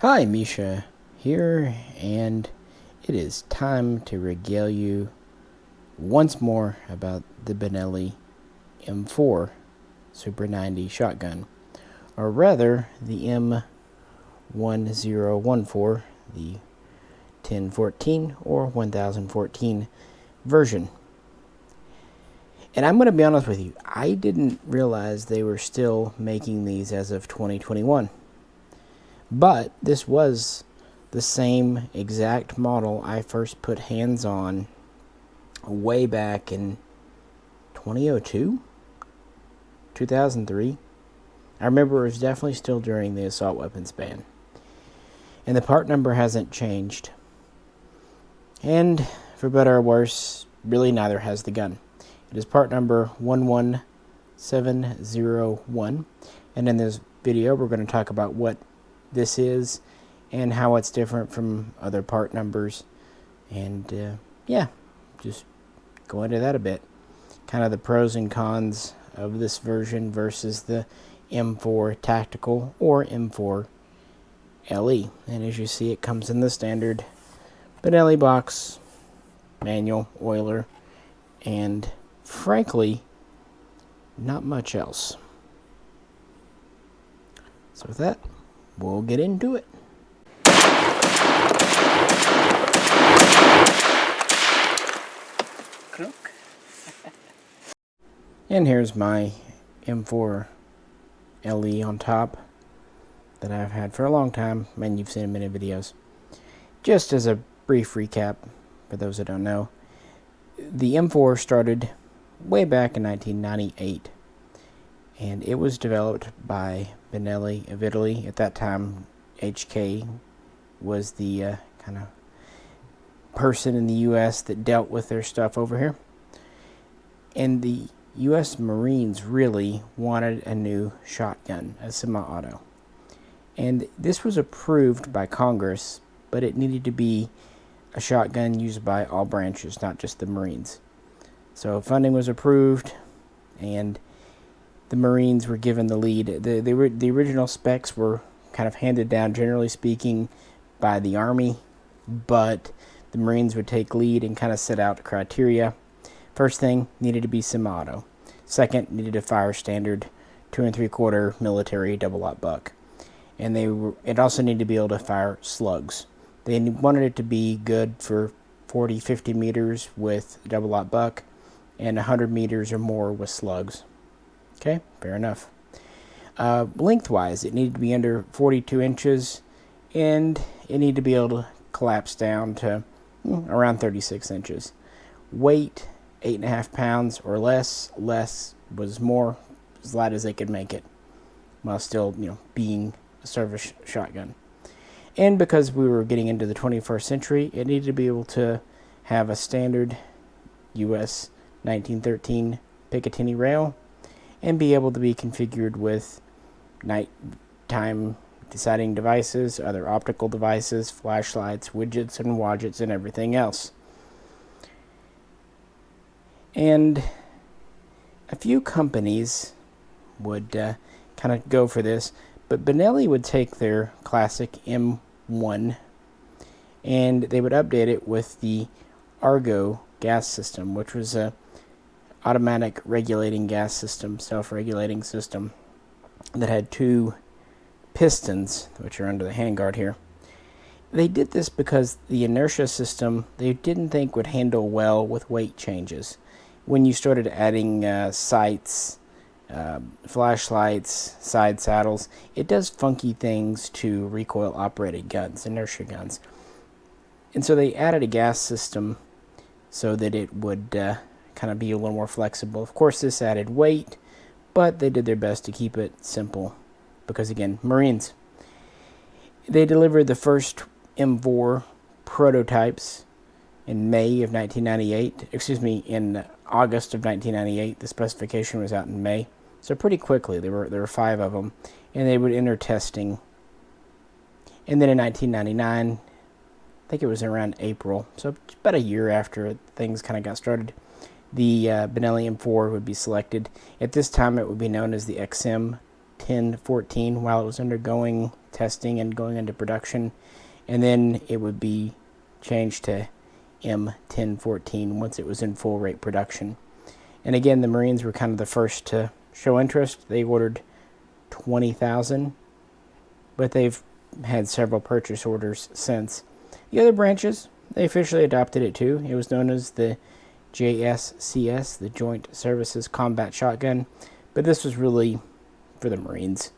Hi, Misha here, and it is time to regale you once more about the Benelli M4 Super 90 shotgun, or rather the M1014, the 1014 or 1014 version. And I'm going to be honest with you, I didn't realize they were still making these as of 2021. But this was the same exact model I first put hands on way back in 2002, 2003. I remember it was definitely still during the assault weapons ban. And the part number hasn't changed. And for better or worse, really neither has the gun. It is part number 11701. And in this video, we're going to talk about what this is and how it's different from other part numbers, and yeah, just go into that a bit, kind of the pros and cons of this version versus the M4 Tactical or M4 LE. And as you see, it comes in the standard Benelli box, manual, oiler, and frankly not much else. So with that, we'll get into it. And here's my M4 LE on top that I've had for a long time, and you've seen in many videos. Just as a brief recap, for those that don't know, the M4 started way back in 1998, and it was developed by Benelli of Italy. At that time, HK was the kind of person in the U.S. that dealt with their stuff over here. And the U.S. Marines really wanted a new shotgun, a semi-auto. And this was approved by Congress, but it needed to be a shotgun used by all branches, not just the Marines. So funding was approved, and the Marines were given the lead. The original specs were kind of handed down, generally speaking, by the Army, but the Marines would take lead and kind of set out criteria. First thing, needed to be semi-auto. Second, needed to fire standard 2 3/4 military double-aught buck. And it also needed to be able to fire slugs. They wanted it to be good for 40, 50 meters with double-aught buck and 100 meters or more with slugs. Okay, fair enough. Lengthwise, it needed to be under 42 inches, and it needed to be able to collapse down to around 36 inches. Weight, 8.5 pounds or less. Less was more, as light as they could make it, while still, being a service shotgun. And because we were getting into the 21st century, it needed to be able to have a standard US 1913 Picatinny rail and be able to be configured with nighttime deciding devices, other optical devices, flashlights, widgets, and wadgets, and everything else. And a few companies would kind of go for this, but Benelli would take their classic M1 and they would update it with the Argo gas system, which was a automatic regulating gas system, self-regulating system that had 2 pistons, which are under the handguard here. They did this because the inertia system they didn't think would handle well with weight changes. When you started adding sights, flashlights, side saddles, it does funky things to recoil operated guns, inertia guns. And so they added a gas system so that it would kind of be a little more flexible. Of course, this added weight, but they did their best to keep it simple because, again, Marines. They delivered the first M4 prototypes in May of 1998. In August of 1998. The specification was out in May. So pretty quickly, there were 5 of them, and they would enter testing. And then in 1999, I think it was around April, so about a year after things kind of got started, the Benelli M4 would be selected. At this time, it would be known as the XM M1014 while it was undergoing testing and going into production, and then it would be changed to M1014 once it was in full rate production. And again, the Marines were kind of the first to show interest. They ordered 20,000, but they've had several purchase orders since. The other branches, they officially adopted it too. It was known as the JSCS, the Joint Services Combat Shotgun, but this was really for the Marines.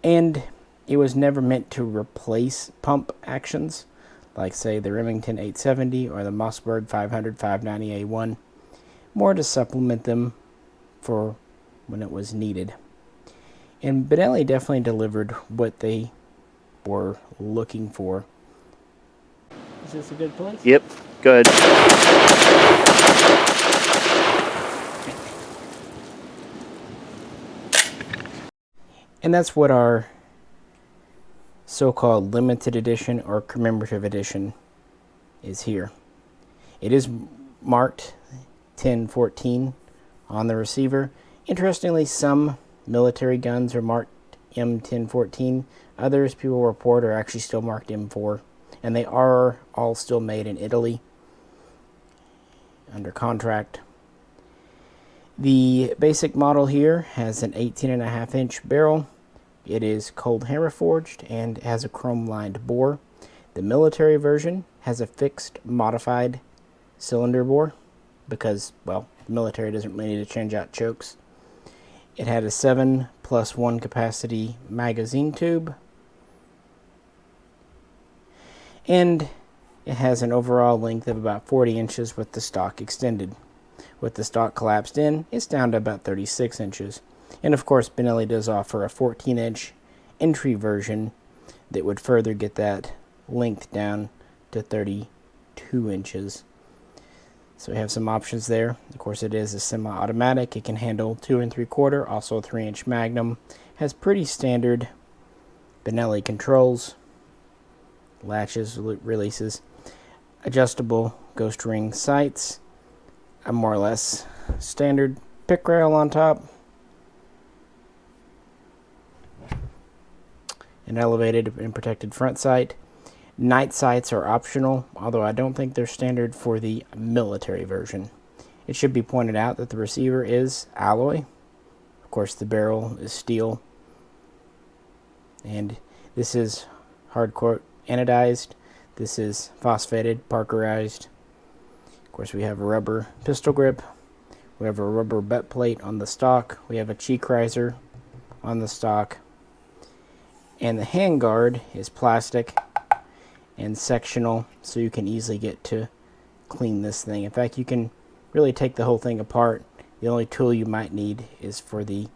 And it was never meant to replace pump actions, like say the Remington 870 or the Mossberg 500-590A1, more to supplement them for when it was needed. And Benelli definitely delivered what they were looking for. Is this a good place? Yep, good. And that's what our so-called limited edition or commemorative edition is here. It is marked 1014 on the receiver. Interestingly, some military guns are marked M1014. Others, people report, are actually still marked M4. And they are all still made in Italy under contract. The basic model here has an 18.5-inch barrel. It is cold hammer forged and has a chrome lined bore. The military version has a fixed modified cylinder bore because, well, the military doesn't really need to change out chokes. It had a 7+1 capacity magazine tube. And it has an overall length of about 40 inches with the stock extended. With the stock collapsed in, it's down to about 36 inches. And of course, Benelli does offer a 14-inch entry version that would further get that length down to 32 inches. So we have some options there. Of course, it is a semi-automatic. It can handle 2 3/4, also a 3-inch Magnum. Has pretty standard Benelli controls. Latches, releases, adjustable ghost ring sights, a more or less standard pick rail on top, an elevated and protected front sight. Night sights are optional, although I don't think they're standard for the military version. It should be pointed out that the receiver is alloy. Of course, the barrel is steel, and this is hardcore anodized. This is phosphated, parkerized. Of course, we have a rubber pistol grip. We have a rubber butt plate on the stock. We have a cheek riser on the stock. And the handguard is plastic and sectional, so you can easily get to clean this thing. In fact, you can really take the whole thing apart. The only tool you might need is for the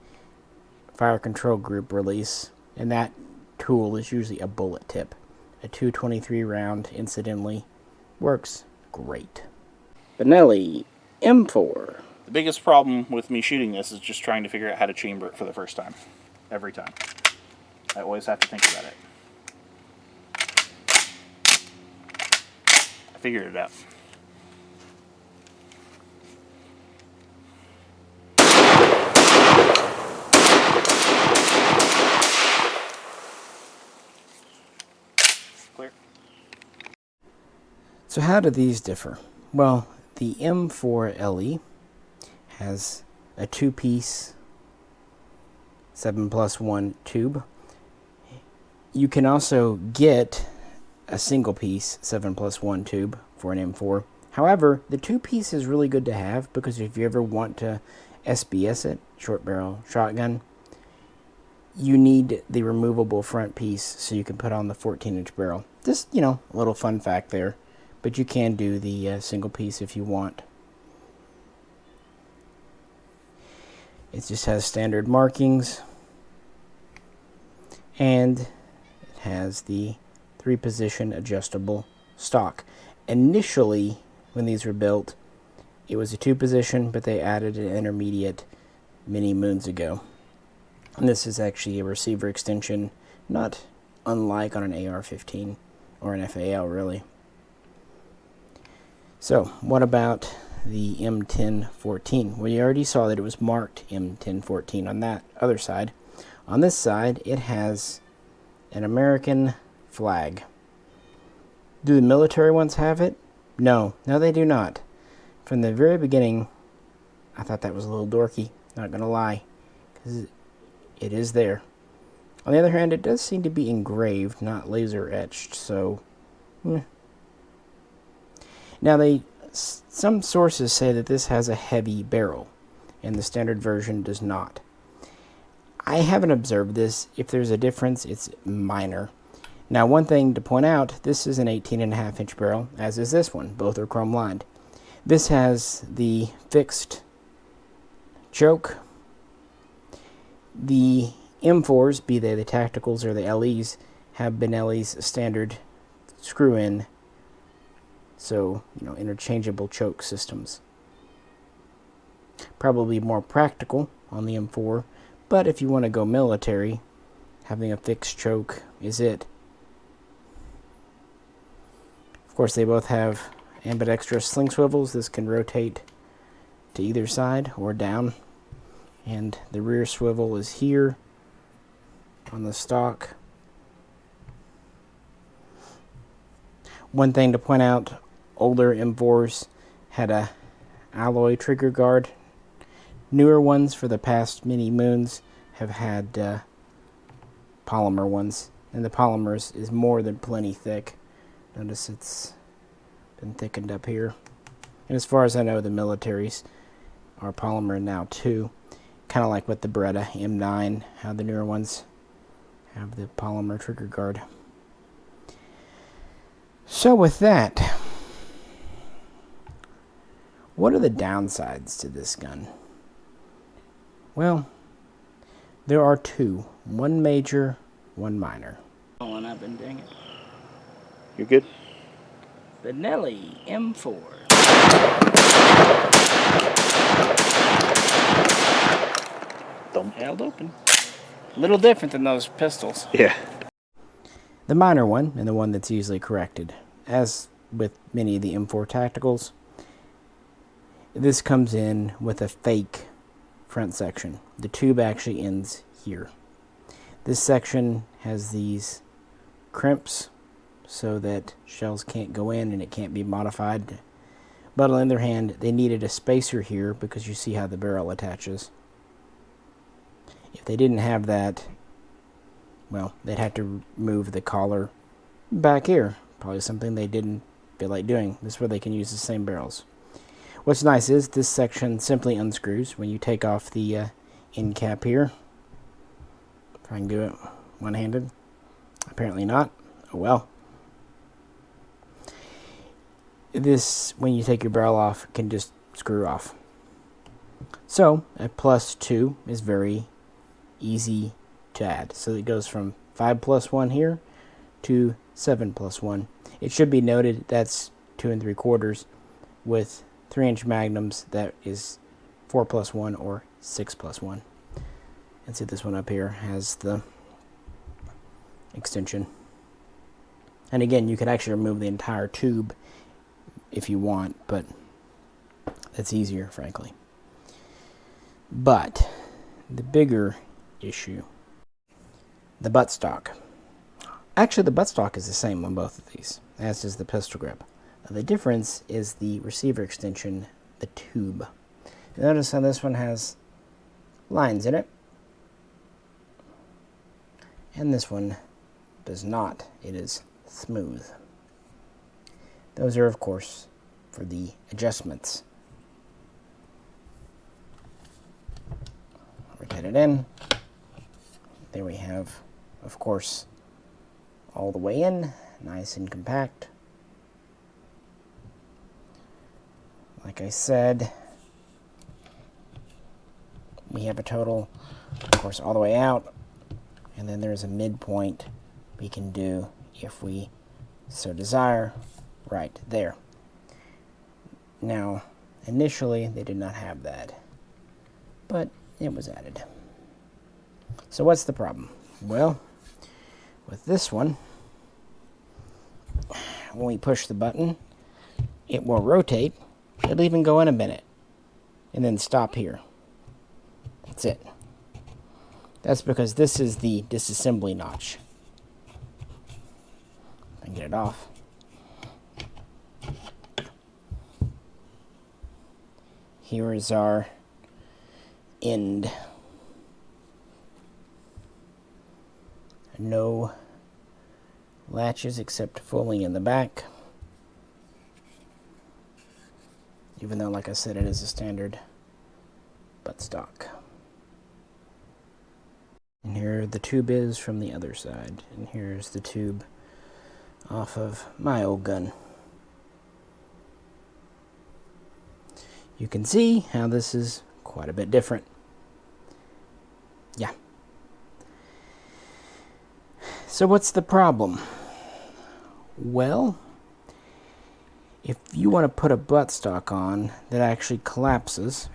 fire control group release, and that tool is usually a bullet tip. A 223 round, incidentally, works great. Benelli M4. The biggest problem with me shooting this is just trying to figure out how to chamber it for the first time. Every time. I always have to think about it. I figured it out. Clear. So how do these differ? Well, the M4 LE has a 2-piece 7+1 tube. You can also get a single-piece 7+1 tube for an M4. However, the 2-piece is really good to have because if you ever want to SBS it, short barrel shotgun, you need the removable front piece so you can put on the 14-inch barrel. Just, a little fun fact there. But you can do the single piece if you want. It just has standard markings. And it has the 3-position adjustable stock. Initially, when these were built, it was a 2-position, but they added an intermediate many moons ago. And this is actually a receiver extension, not unlike on an AR-15 or an FAL, really. So, what about the M1014? Well, you already saw that it was marked M1014 on that other side. On this side, it has an American flag. Do the military ones have it? No, they do not. From the very beginning, I thought that was a little dorky, not gonna lie, because it is there. On the other hand, it does seem to be engraved, not laser etched, so... Now, some sources say that this has a heavy barrel, and the standard version does not. I haven't observed this. If there's a difference, it's minor. Now, one thing to point out, this is an 18.5-inch barrel, as is this one. Both are chrome lined. This has the fixed choke. The M4s, be they the tacticals or the LEs, have Benelli's standard screw-in, so, interchangeable choke systems. Probably more practical on the M4, but if you want to go military, having a fixed choke is it. Of course, they both have ambidextrous sling swivels. This can rotate to either side or down, and the rear swivel is here on the stock. One thing to point out, older M4s had a alloy trigger guard. Newer ones for the past many moons have had polymer ones, and the polymers is more than plenty thick. Notice it's been thickened up here. And as far as I know, the militaries are polymer now too. Kind of like with the Beretta M9, how the newer ones have the polymer trigger guard. So with that, what are the downsides to this gun? Well, there are two. One major, one minor. Oh, and I've been dang it. You're good? Benelli M4. Held open. A little different than those pistols. Yeah. The minor one, and the one that's easily corrected, as with many of the M4 tacticals, this comes in with a fake front section. The tube actually ends here. This section has these crimps so that shells can't go in and it can't be modified. But on the other hand, they needed a spacer here because you see how the barrel attaches. If they didn't have that, well, they'd have to move the collar back here. Probably something they didn't feel like doing. This is where they can use the same barrels. What's nice is this section simply unscrews when you take off the end cap here. If I can do it one-handed. Apparently not. Oh well. This, when you take your barrel off, can just screw off. So, a +2 is very easy to add. So it goes from 5+1 here to 7+1. It should be noted that's 2 3/4 with 3-inch magnums. That is 4+1 or 6+1. And see, this one up here has the extension. And again, you could actually remove the entire tube if you want, but that's easier, frankly. But the bigger issue, the buttstock. Actually, the buttstock is the same on both of these, as is the pistol grip. The difference is the receiver extension, the tube. Notice how this one has lines in it, and this one does not. It is smooth. Those are, of course, for the adjustments. Rotate it in. There we have, of course, all the way in, nice and compact. Like I said, we have a total, of course, all the way out, and then there's a midpoint we can do if we so desire, right there. Now, initially, they did not have that, but it was added. So what's the problem? Well, with this one, when we push the button, it will rotate. It'll even go in a minute and then stop here. That's it. That's because this is the disassembly notch. I can get it off. Here is our end. No latches except fully in the back. Even though, like I said, it is a standard buttstock. And here the tube is from the other side. And here's the tube off of my old gun. You can see how this is quite a bit different. Yeah. So what's the problem? Well, if you want to put a buttstock on that actually collapses,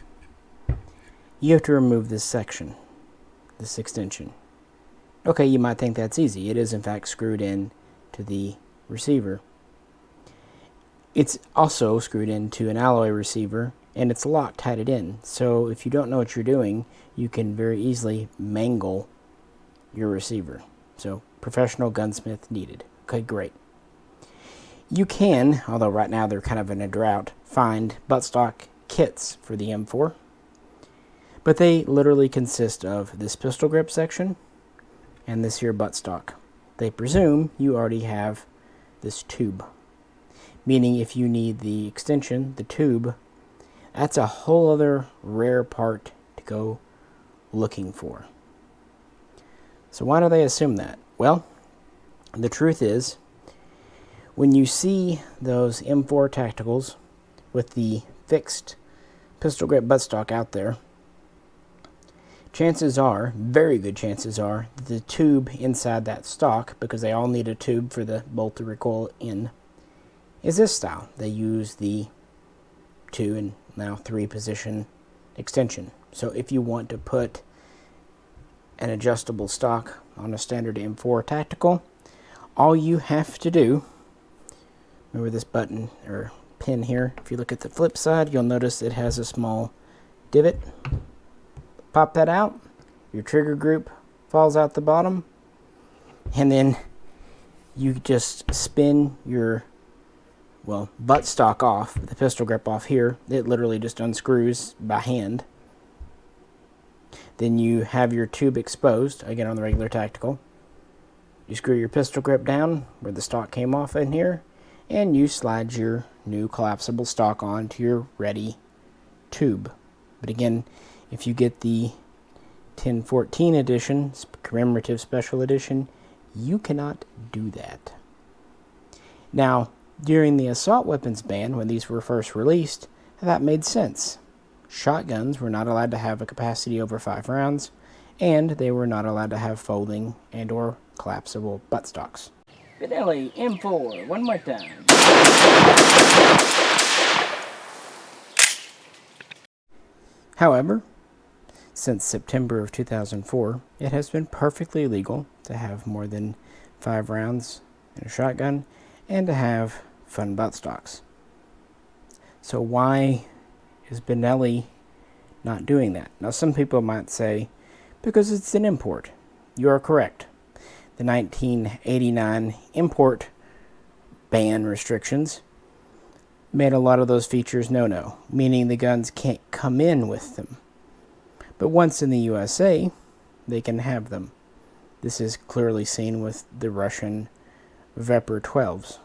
you have to remove this section, this extension. Okay, you might think that's easy. It is in fact screwed in to the receiver. It's also screwed into an alloy receiver, and it's Loctite it in. So if you don't know what you're doing, you can very easily mangle your receiver. So professional gunsmith needed. Okay, great. You can, although right now they're kind of in a drought, find buttstock kits for the M4. But they literally consist of this pistol grip section and this here buttstock. They presume you already have this tube. Meaning if you need the extension, the tube, that's a whole other rare part to go looking for. So why do they assume that? Well, the truth is, when you see those M4 Tacticals with the fixed pistol grip buttstock out there, chances are, very good chances are, that the tube inside that stock, because they all need a tube for the bolt to recoil in, is this style. They use the 2 and now 3 position extension. So if you want to put an adjustable stock on a standard M4 Tactical, all you have to do, remember this button or pin here, if you look at the flip side, you'll notice it has a small divot. Pop that out, your trigger group falls out the bottom, and then you just spin your buttstock off, the pistol grip off here. It literally just unscrews by hand. Then you have your tube exposed, again on the regular Tactical. You screw your pistol grip down where the stock came off in here, and you slide your new collapsible stock onto your ready tube. But again, if you get the 1014 edition, Commemorative Special Edition, you cannot do that. Now, during the assault weapons ban, when these were first released, that made sense. Shotguns were not allowed to have a capacity over 5 rounds, and they were not allowed to have folding and or collapsible buttstocks. Benelli M4, one more time. However, since September of 2004, it has been perfectly legal to have more than 5 rounds in a shotgun and to have fun buttstocks. So why is Benelli not doing that? Now some people might say, because it's an import. You are correct. The 1989 import ban restrictions made a lot of those features no-no, meaning the guns can't come in with them. But once in the USA, they can have them. This is clearly seen with the Russian Vepr 12s.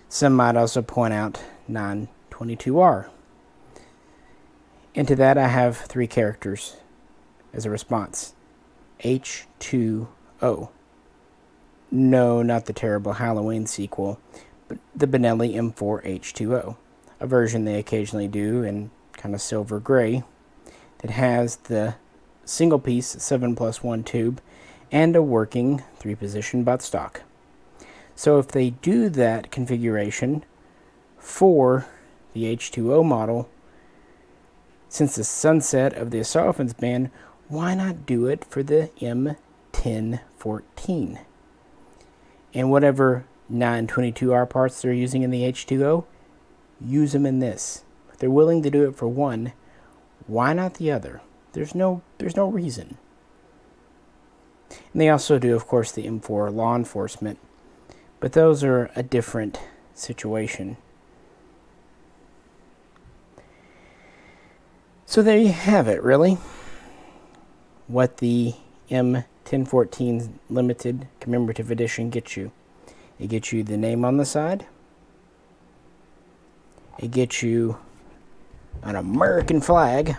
Some might also point out 922R. And to that I have 3 characters as a response. H2O. No, not the terrible Halloween sequel, but the Benelli M4 H2O. A version they occasionally do in kind of silver gray that has the single piece 7+1 tube and a working 3-position buttstock. So if they do that configuration for the H2O model, since the sunset of the assault weapons ban, why not do it for the M1014? And whatever 922R parts they're using in the H2O, use them in this. If they're willing to do it for one, why not the other? There's no reason. And they also do, of course, the M4 law enforcement, but those are a different situation. So there you have it, really. What the M1014 Limited Commemorative Edition gets you. It gets you the name on the side. It gets you an American flag.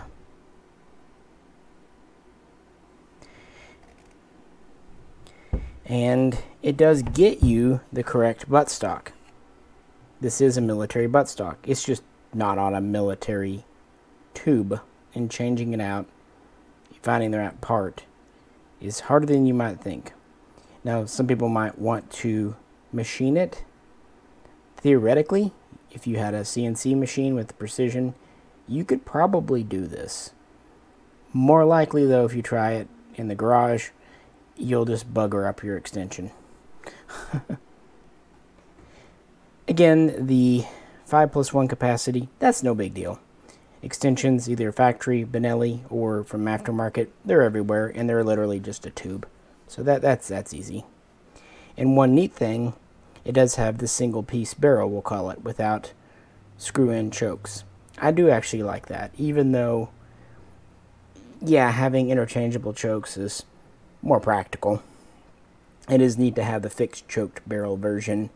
And it does get you the correct buttstock. This is a military buttstock. It's just not on a military tube, and changing it out, finding the right part, is harder than you might think. Now, some people might want to machine it. Theoretically, if you had a CNC machine with precision, you could probably do this. More likely, though, if you try it in the garage, you'll just bugger up your extension. Again, the 5+1 capacity, that's no big deal. Extensions, either factory, Benelli, or from aftermarket, they're everywhere, and they're literally just a tube. So that's easy. And one neat thing, it does have the single-piece barrel, we'll call it, without screw-in chokes. I do actually like that, even though, yeah, having interchangeable chokes is more practical. It is neat to have the fixed choked barrel version,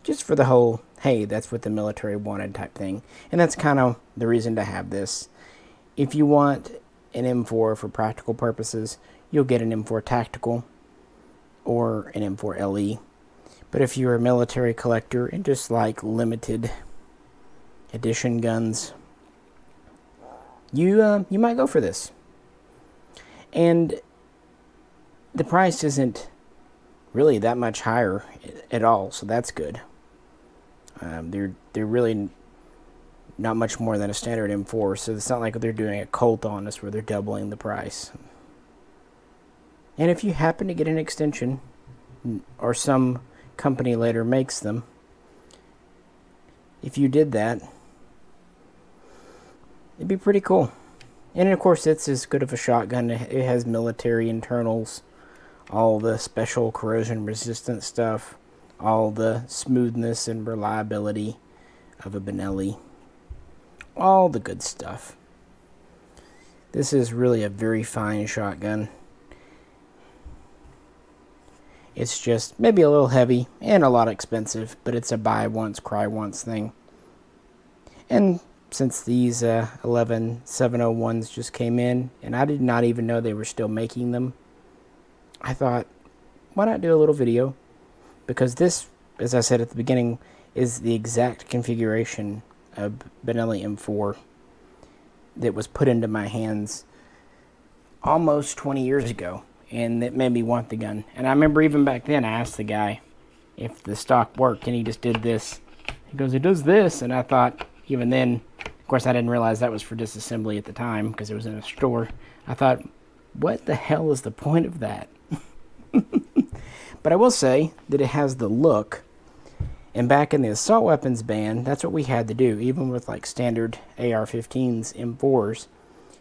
just for the whole, hey, that's what the military wanted type thing. And that's kind of the reason to have this. If you want an M4 for practical purposes, you'll get an M4 Tactical or an M4 LE. But if you're a military collector and just like limited edition guns, you might go for this. And the price isn't really that much higher at all, so that's good. They're really not much more than a standard M4, so it's not like they're doing a Colt on us where they're doubling the price. And if you happen to get an extension, or some company later makes them, if you did that, it'd be pretty cool. And of course, it's as good of a shotgun. It has military internals, all the special corrosion resistant stuff, all the smoothness and reliability of a Benelli, all the good stuff. This is really a very fine shotgun. It's just maybe a little heavy and a lot expensive, but it's a buy once, cry once thing. And since these 11701s just came in, and I did not even know they were still making them, I thought, why not do a little video? Because this, as I said at the beginning, is the exact configuration of Benelli M4 that was put into my hands almost 20 years ago, and it made me want the gun. And I remember even back then I asked the guy if the stock worked, and he just did this. He goes, it does this, and I thought, even then, of course I didn't realize that was for disassembly at the time because it was in a store. I thought, what the hell is the point of that? But I will say that it has the look, and back in the assault weapons ban, that's what we had to do. Even with like standard AR-15s, M4s,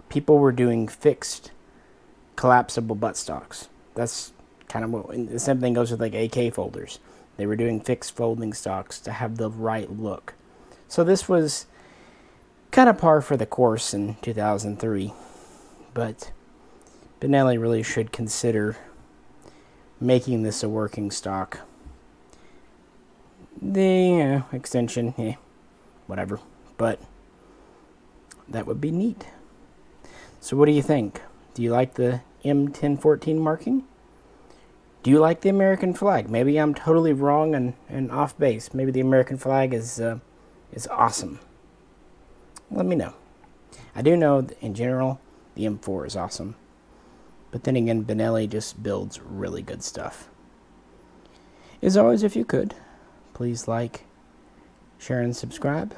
people were doing fixed collapsible buttstocks. That's kind of what, and the same thing goes with like AK folders. They were doing fixed folding stocks to have the right look. So this was kind of par for the course in 2003, but Benelli really should consider making this a working stock. The extension, whatever, but that would be neat. So what do you think? Do you like the M1014 marking? Do you like the American flag? Maybe I'm totally wrong and off base. Maybe the American flag is awesome. Let me know. I do know that in general the M4 is awesome. But then again, Benelli just builds really good stuff. As always, if you could, please like, share, and subscribe.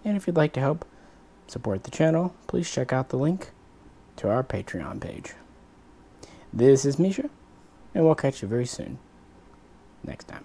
And if you'd like to help support the channel, please check out the link to our Patreon page. This is Misha, and we'll catch you very soon. Next time.